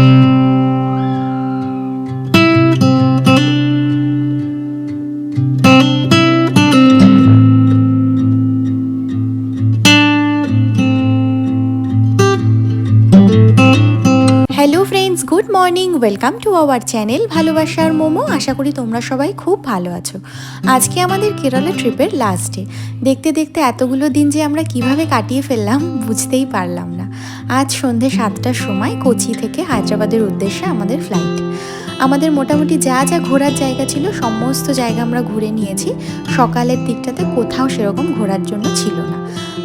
Hello friends, good morning. Welcome to our channel ভালোবাসার মোমো। আশা করি তোমরা সবাই খুব ভালো আছো। আজকে আমাদের কেরালা ট্রিপের লাস্ট ডে। দেখতে দেখতে এতগুলো দিন যে আমরা কিভাবে কাটিয়ে ফেললাম বুঝতেই পারলাম না। আজ সন্ধে 7টার সময় কোচি থেকে হায়দ্রাবাদের উদ্দেশ্যে আমাদের ফ্লাইট। আমাদের মোটামুটি যা যা ঘোরার জায়গা ছিল সমস্ত জায়গা আমরা ঘুরে নিয়েছি। সকালের দিকটাতে কোথাও সেরকম ঘোরার জন্য ছিল না।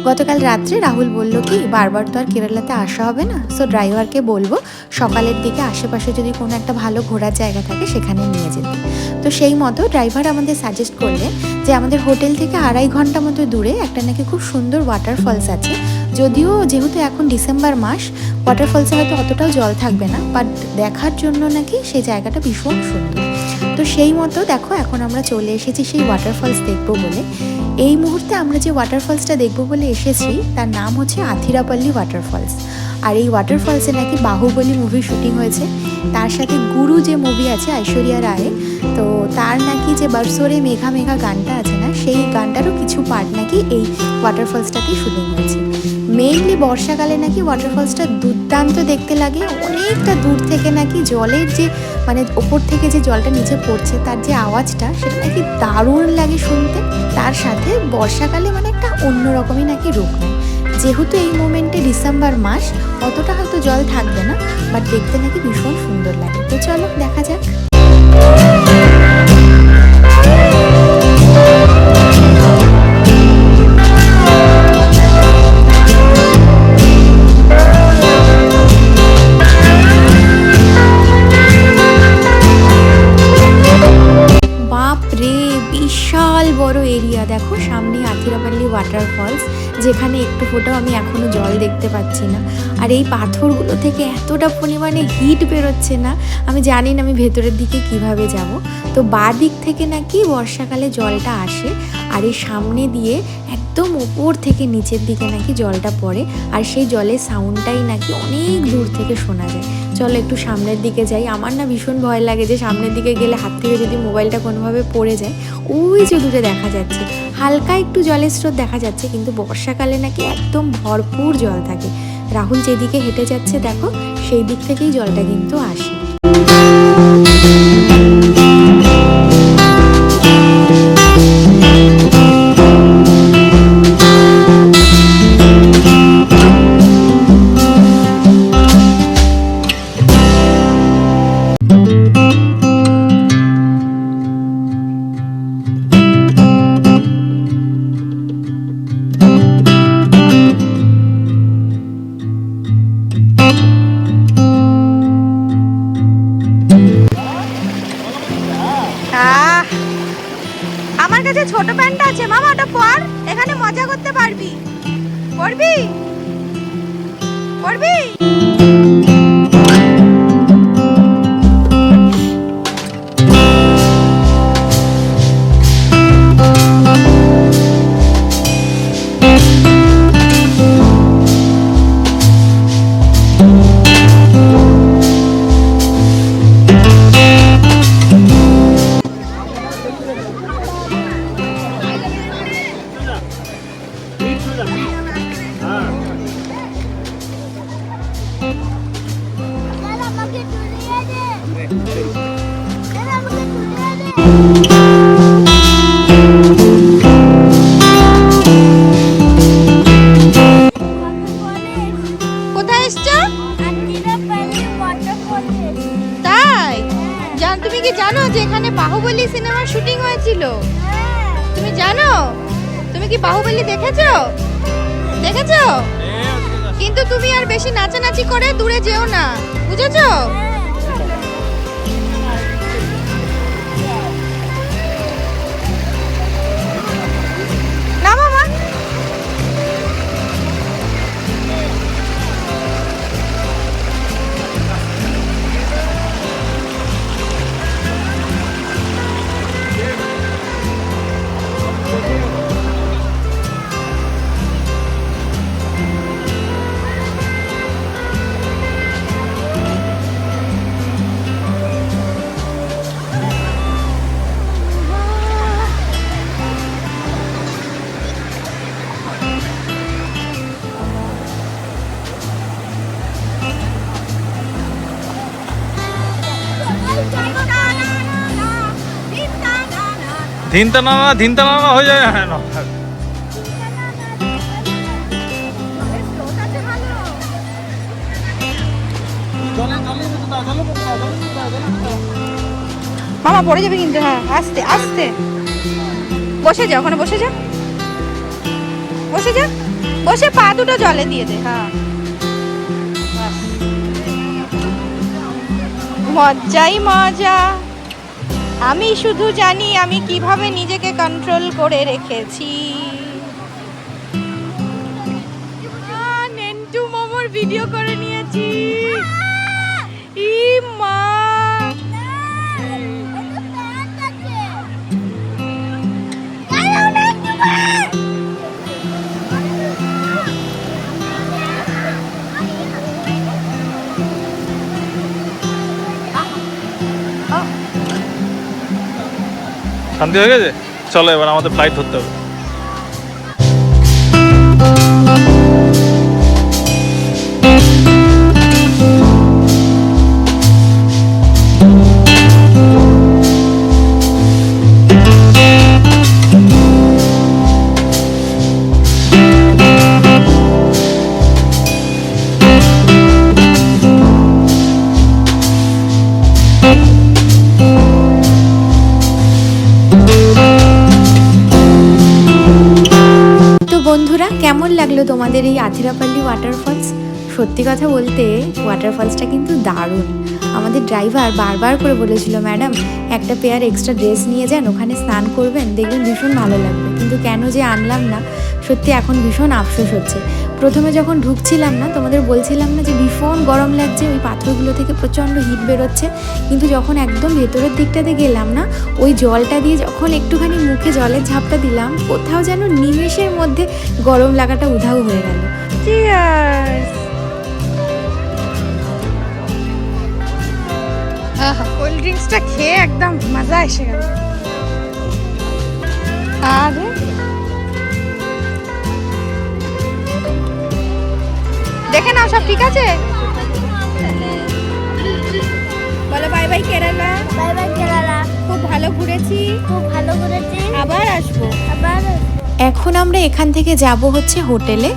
গতকাল রাত্রে রাহুল বলল কি বারবার তো আর কেরালাতে আসা হবে না, সো ড্রাইভারকে বলবো সকালের দিকে আশেপাশে যদি কোনো একটা ভালো ঘোরার জায়গা থাকে সেখানে নিয়ে যেতে। তো সেই মতো ড্রাইভার আমাদের সাজেস্ট করলেন যে আমাদের হোটেল থেকে 2.5 ঘন্টা মতো দূরে একটা নাকি খুব সুন্দর ওয়াটারফলস আছে। যদিও যেহেতু এখন ডিসেম্বর মাস, ওয়াটারফলসে হয়তো অতটাও জল থাকবে না, বাট দেখার জন্য নাকি সেই জায়গাটা ভীষণ সুন্দর। তো সেই মতো দেখো এখন আমরা চলে এসেছি সেই ওয়াটারফলস দেখবো বলে। এই মুহূর্তে আমরা যে ওয়াটারফলসটা দেখবো বলে এসেছি তার নাম হচ্ছে আথিরাপল্লী ওয়াটারফলস। আর এই ওয়াটারফলসে নাকি বাহুবলী মুভি শুটিং হয়েছে। তার সাথে গুরু যে মুভি আছে ঐশ্বরিয়া রায়, তো তার নাকি যে বরসোরে মেঘা মেঘা গানটা আছে না, সেই গানটারও কিছু পার্ট নাকি এই ওয়াটারফলসটাতেই শুটিং হয়েছে। মেইনলি বর্ষাকালে নাকি ওয়াটারফলসটা দুর্দান্ত দেখতে লাগে। অনেকটা দূর থেকে নাকি জলের যে মানে ওপর থেকে যে জলটা নিচে পড়ছে তার যে আওয়াজটা সেটা নাকি দারুণ লাগে শুনতে। তার সাথে বর্ষাকালে মানে একটা অন্যরকমই নাকি রূপ নেয়। যেহেতু এই মোমেন্টে ডিসেম্বর মাস, অতটা হয়তো জল থাকবে না, বাট দেখতে নাকি ভীষণ সুন্দর লাগে। তো চলো দেখা যাক। বিশাল বড় এরিয়া, দেখো সামনে আথিরাপল্লী ওয়াটারফলস, যেখানে একটু ফোটাও আমি এখনো জল দেখতে পাচ্ছি না। আর এই পাথরগুলো থেকে এতটা পরিমাণে হিট বেরোচ্ছে না, আমি জানি না আমি ভেতরের দিকে কিভাবে যাব। তো বাঁ দিক থেকে নাকি বর্ষাকালে জলটা আসে, আর এই সামনে দিয়ে একদম ওপর থেকে নিচের দিকে নাকি জলটা পড়ে, আর সেই জলের সাউন্ডটাই নাকি অনেক দূর থেকে শোনা যায়। চলো একটু সামনের দিকে যাই। আমার না ভীষণ ভয় লাগে যে সামনের দিকে গেলে হাত থেকে যদি মোবাইলটা কোনোভাবে পড়ে যায়। ওই যে দূরে দেখা যাচ্ছে হালকা একটু জলের স্রোত দেখা যাচ্ছে, কিন্তু বর্ষাকালে নাকি একদম ভরপুর জল থাকে। রাহুল যেদিকে হেঁটে যাচ্ছে দেখো সেই দিক থেকেই জলটা কিন্তু আসে। আমার কাছে ছোট প্যান্ট আছে মামা, ওটা পর, এখানে মজা করতে পারবি। পরবি পরবি কোথায় এসছো? তাই তুমি কি জানো যে এখানে বাহুবলী সিনেমার শুটিং হয়েছিল? তুমি জানো? তুমি কি বাহুবলী দেখেছো? দেখেছো? কিন্তু তুমি আর বেশি নাচানাচি করে দূরে যেও না, বুঝেছো? ধিনতা না হয়ে যায়। হ্যাঁ না মামা পড়ে যাবে কিন্তু। হ্যাঁ আস্তে আস্তে বসে যা, ওখানে বসে যা, বসে যা, বসে পা দুটো জলে দিয়ে দে। হ্যাঁ মজাই মজা। আমি শুধু জানি আমি কিভাবে নিজেকে কন্ট্রোল করে রেখেছি। নেন্টু মোমোর ভিডিও করে নিয়েছি। ই মা শান্তি হয়ে গেছে। চলো এবার আমাদের ফ্লাইট ধরতে হবে। বন্ধুরা, কেমন লাগলো তোমাদের এই আথিরাপল্লী ওয়াটারফলস? সত্যি কথা বলতে ওয়াটারফলসটা কিন্তু দারুণ। আমাদের ড্রাইভার বারবার করে বলেছিল, ম্যাডাম একটা পেয়ার এক্সট্রা ড্রেস নিয়ে যান, ওখানে স্নান করবেন, দেখবেন ভীষণ ভালো লাগবে। কিন্তু কেন যে আনলাম না, সত্যি এখন ভীষণ আফসোস হচ্ছে। প্রথমে যখন ঢুকছিলাম না, তোমাদের বলছিলাম না যে ভীষণ গরম লাগছে, ওই পাথরগুলো থেকে প্রচণ্ড হিট বেরোচ্ছে। কিন্তু যখন একদম ভেতরের দিকটাতে গেলাম না, ওই জলটা দিয়ে যখন একটুখানি মুখে জলের ঝাপটা দিলাম, কোথাও যেন নিমেষের মধ্যে গরম লাগাটা উধাও হয়ে গেল। কোল্ড ড্রিঙ্কসটা খেয়ে একদম মজা এসে গেল। আরে দেখে নাও সব ঠিক আছে। বলো bye bye Kerala. Bye bye Kerala. খুব ভালো ঘুরেছি, খুব ভালো ঘুরেছি, আবার আসবো। আবার এখন আমরা এখান থেকে যাব হচ্ছে হোটেলে।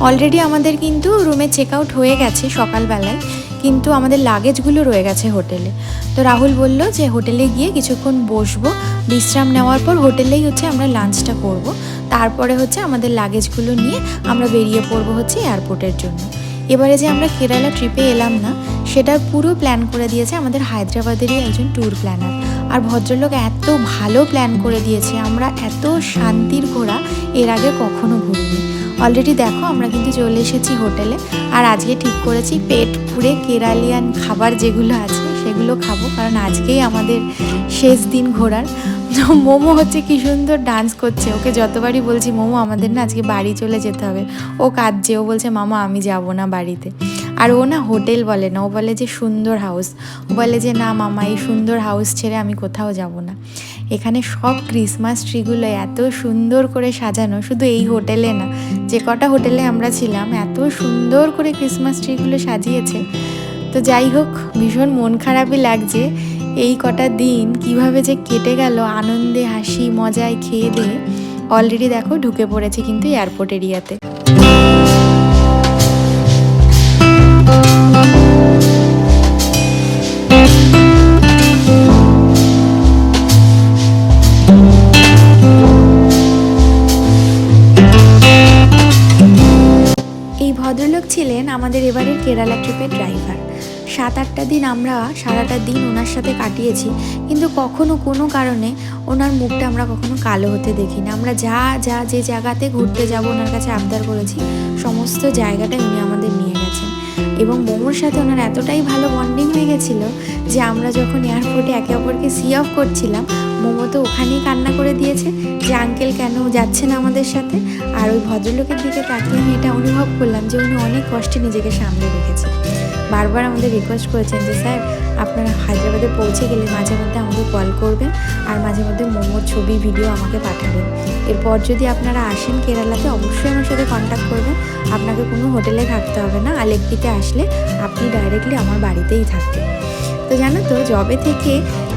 অলরেডি আমাদের কিন্তু রুমে চেক আউট হয়ে গেছে সকালবেলায়, কিন্তু আমাদের লাগেজগুলো রয়ে গেছে হোটেলে। তো রাহুল বলল যে হোটেলে গিয়ে কিছুক্ষণ বসবো, বিশ্রাম নেওয়ার পর হোটেলেই হচ্ছে আমরা লাঞ্চটা করব। তারপরে হচ্ছে আমাদের লাগেজগুলো নিয়ে আমরা বেরিয়ে পড়বো হচ্ছে এয়ারপোর্টের জন্য। এবারে যে আমরা কেরালা ট্রিপে এলাম না, সেটার পুরো প্ল্যান করে দিয়েছে আমাদের হায়দ্রাবাদেরই একজন ট্যুর প্ল্যানার। আর ভদ্রলোক এত ভালো প্ল্যান করে দিয়েছে, আমরা এত শান্তির ঘোরা এর আগে কখনো ঘুরিনি। অলরেডি দেখো আমরা কিন্তু চলে এসেছি হোটেলে। আর আজকে ঠিক করেছি পেট পুরে কেরালিয়ান খাবার যেগুলো আছে সেগুলো খাবো, কারণ আজকেই আমাদের শেষ দিন ঘোরার। তো মোমো হচ্ছে কি সুন্দর ডান্স করছে, ওকে যতবারই বলছি মোমো আমাদের না আজকে বাড়ি চলে যেতে হবে, ও কাঁদছে, ও বলছে মামা আমি যাব না বাড়িতে। আর ও না হোটেল বলে না, ও বলে যে সুন্দর হাউস। ও বলে যে না মামা এই সুন্দর হাউস ছেড়ে আমি কোথাও যাব না। এখানে সব ক্রিসমাস ট্রিগুলো এত সুন্দর করে সাজানো, শুধু এই হোটেলে না, যে কটা হোটেলে আমরা ছিলাম এত সুন্দর করে ক্রিসমাস ট্রিগুলো সাজিয়েছে। তো যাই হোক, ভীষণ মন খারাপই লাগছে। এই কটা দিন কিভাবে যে কেটে গেল আনন্দে, হাসি মজায়, খেয়ে দিয়ে। অলরেডি দেখো ঢুকে পড়েছে কিন্তু এয়ারপোর্ট এরিয়াতে। এই ভদ্রলোক ছিলেন আমাদের এবারের কেরালা ট্রিপের ড্রাইভার। 7-8টা দিন আমরা সারাটা দিন ওনার সাথে কাটিয়েছি, কিন্তু কখনো কোনো কারণে ওনার মুখটা আমরা কখনো কালো হতে দেখিনি। আমরা যা যা যে জায়গাতে ঘুরতে যাব ওনার কাছে আবদার করেছি, সমস্ত জায়গাটায় উনি আমাদের নিয়ে গেছেন। এবং মোমোর সাথে ওনার এতটাই ভালো বন্ডিং হয়ে গেছিলো যে আমরা যখন এয়ারপোর্টে একে অপরকে সি অফ করছিলাম, মোমো তো ওখানেই কান্না করে দিয়েছে যে আঙ্কেল কেন যাচ্ছে না আমাদের সাথে। আর ওই ভদ্রলোকের দিকে তাকিয়ে আমি এটা অনুভব করলাম যে উনি অনেক কষ্টে নিজেকে সামলে রেখেছে। বারবার আমাদের রিকোয়েস্ট করেছেন যে স্যার আপনারা হায়দ্রাবাদে পৌঁছে গেলে মাঝে মধ্যে আমাকে কল করবেন, আর মাঝে মধ্যে মোমোর ছবি ভিডিও আমাকে পাঠাবেন। এরপর যদি আপনারা আসেন কেরালাতে অবশ্যই আমার সাথে কন্ট্যাক্ট করবেন। আপনাকে কোনো হোটেলে থাকতে হবে না, আলেপ্পিতে আসলে আপনি ডাইরেক্টলি আমার বাড়িতেই থাকবেন। তো জানো তো, জবে থেকে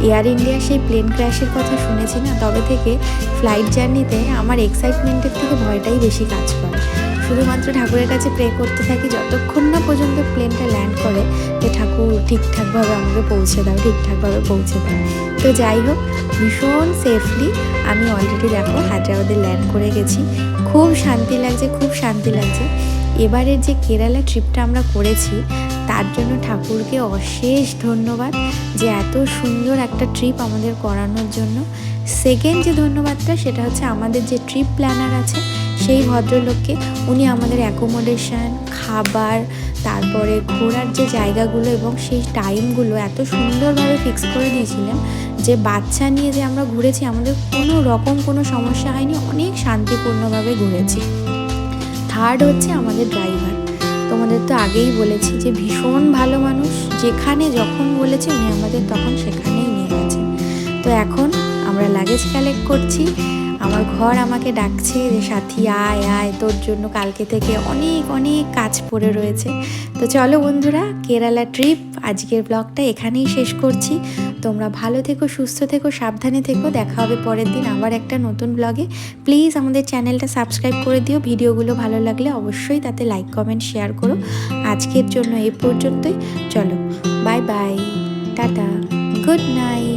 এয়ার ইন্ডিয়া সেই প্লেন ক্র্যাশের কথা শুনেছি না, তবে থেকে ফ্লাইট জার্নিতে আমার এক্সাইটমেন্টের থেকে ভয়টাই বেশি কাজ করে। শুধুমাত্র ঠাকুরের কাছে প্রে করতে থাকি যতক্ষণ না পর্যন্ত প্লেনটা ল্যান্ড করে, যে ঠাকুর ঠিকঠাকভাবে আমাকে পৌঁছে দাও, ঠিকঠাকভাবে পৌঁছে দাও। তো যাই হোক, ভীষণ সেফলি আমি অলরেডি দেখো হায়দ্রাবাদে ল্যান্ড করে গেছি। খুব শান্তি লাগছে, খুব শান্তি লাগছে। এবারের যে কেরালা ট্রিপটা আমরা করেছি তার জন্য ঠাকুরকে অশেষ ধন্যবাদ, যে এত সুন্দর একটা ট্রিপ আমাদের করানোর জন্য। সেকেন্ড যে ধন্যবাদটা সেটা হচ্ছে আমাদের যে ট্রিপ প্ল্যানার আছে সেই ভদ্রলোককে। উনি আমাদের অ্যাকোমোডেশন, খাবার, তারপরে ঘোরার যে জায়গাগুলো এবং সেই টাইমগুলো এত সুন্দরভাবে ফিক্স করে দিয়েছিলেন যে বাচ্চা নিয়ে যে আমরা ঘুরেছি আমাদের কোনো রকম কোনো সমস্যা হয়নি, অনেক শান্তিপূর্ণভাবে ঘুরেছি। থার্ড হচ্ছে আমাদের ড্রাইভার, তোমাদের তো আগেই বলেছি যে ভীষণ ভালো মানুষ, যেখানে যখন বলেছে উনি আমাদের তখন সেখানেই নিয়ে গেছেন। তো এখন আমরা লাগেজ কালেক্ট করছি। আমার ঘর আমাকে ডাকছে যে সাথী আয় আয়, তোর জন্য কালকে থেকে অনেক অনেক কাজ পড়ে রয়েছে। তো চলো বন্ধুরা, কেরালা ট্রিপ আজকের ব্লগটা এখানেই শেষ করছি। তোমরা ভালো থেকো, সুস্থ থেকো, সাবধানে থেকো। দেখা হবে পরের দিন আবার একটা নতুন ব্লগে। প্লিজ আমাদের চ্যানেলটা সাবস্ক্রাইব করে দিও। ভিডিওগুলো ভালো লাগলে অবশ্যই তাতে লাইক, কমেন্ট, শেয়ার করো। আজকের জন্য এই পর্যন্তই। চলো, bye bye, tata, good night.